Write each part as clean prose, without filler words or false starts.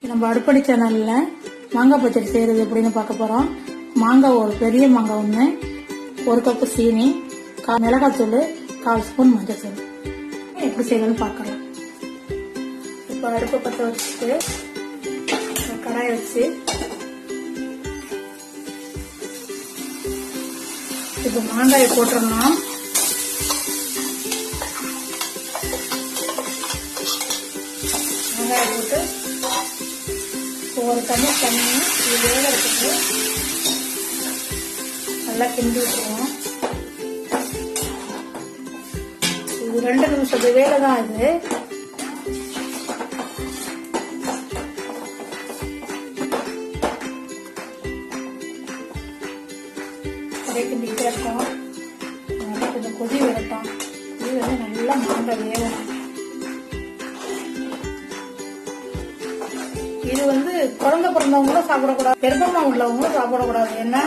நம்ம அடுப்படி சேனல்ல மாங்காய் பச்சடி செய்யறது எப்படின்னு பார்க்க போறோம். மாங்காய் ஒரு பெரிய மாங்காய் ஒன்று, 1 கப்பு சீனி, மிளகாத்தூள், 1/4 ஸ்பூன் மஞ்சள். எப்படி செய்யறதுன்னு பார்க்கலாம். இப்போ அடுப்பை பற்ற வச்சுட்டு கடாயை வச்சு இப்போ மாங்காயை போட்டுடலாம். மாங்காயை போட்டு ஒரு டம்ளர் தண்ணி இது வேகிறதுக்கு நல்லா கிண்டி விட்டுருவோம். இது 2 நிமிஷத்து வேலை தான். இது நிறைய கிண்டிக்கிட்டே இருக்கோம். நல்லா கொஞ்சம் கொதி விடட்டும். இது வந்து நல்லா மாங்காய் வேகணும். இது வந்து குழந்தை பிறந்தவங்களும் சாப்பிடக்கூடாது, கர்ப்பமா உள்ளவங்களும் சாப்பிடக்கூடாது. ஏன்னா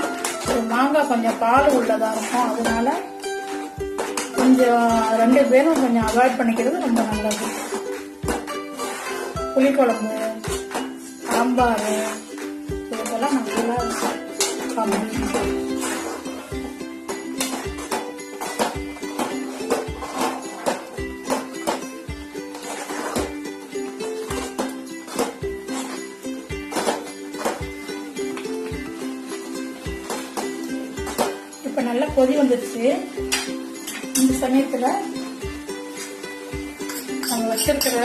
மாங்காய் கொஞ்சம் பால் உள்ளதா இருக்கும். அதனால கொஞ்சம் 2 பேரும் கொஞ்சம் அவாய்ட் பண்ணிக்கிறது ரொம்ப நல்லது. புளிக்குழம்பு, சாம்பார் இதுக்கெல்லாம் நல்லா காம்பினேஷன். இப்ப நல்லா கொதி வந்துருச்சு. இந்த சமயத்துல நம்ம வச்சிருக்கிற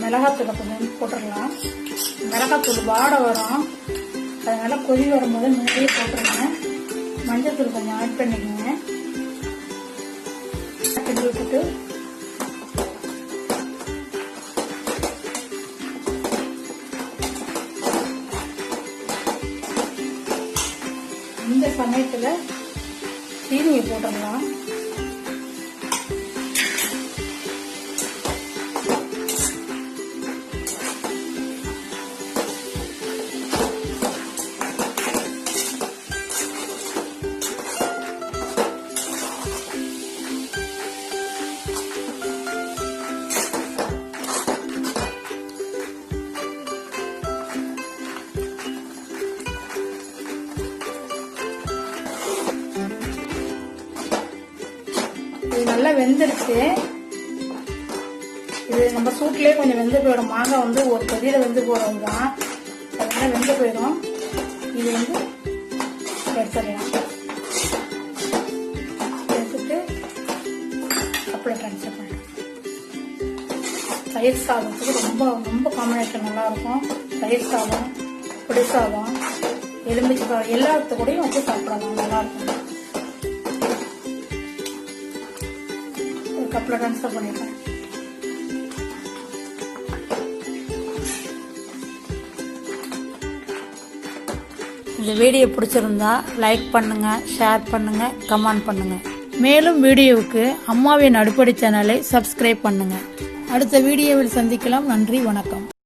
மிளகாத்தூளை கொஞ்சம் போட்டுடலாம். மிளகாத்தூள் வாடை வரும், அதனால கொதி வரும்போது முன்னாடியே போட்டுருங்க. மஞ்சள் தூள் கொஞ்சம் ஆட் பண்ணிக்கோங்க. கிண்டி விட்டுட்டு இந்த சமயத்துல சீனியை போட்டுடலாம். இது நல்லா வெந்துருச்சு. இது நம்ம சூட்லயே கொஞ்சம் வெந்து போயிடும். மாங்காய் வந்து ஒரு கொதியில வெந்து போறது தான், அதனால வெந்து போயிடும். இது வந்து எடுத்துடலாம். எடுத்துட்டு அப்படியே ட்ரான்ஸ்ஃபர் பண்ணலாம். தயிர் சாதத்துக்கு ரொம்ப ரொம்ப காம்பினேஷன் நல்லா இருக்கும். தயிர் சாதம், புளி சாதம், எலுமிச்சை சாதம் எல்லாத்து கூடயும் வச்சு சாப்பிடலாம், நல்லா இருக்கும். கப்ல ட்ரான்ஸ்ஃபர் பண்ணிடுறேன். இந்த வீடியோ பிடிச்சிருந்தா லைக் பண்ணுங்க, ஷேர் பண்ணுங்க, கமெண்ட் பண்ணுங்க. மேலும் வீடியோவுக்கு அம்மாவின் அடுப்படி சேனலை சப்ஸ்கிரைப் பண்ணுங்க. அடுத்த வீடியோவில் சந்திக்கலாம். நன்றி, வணக்கம்.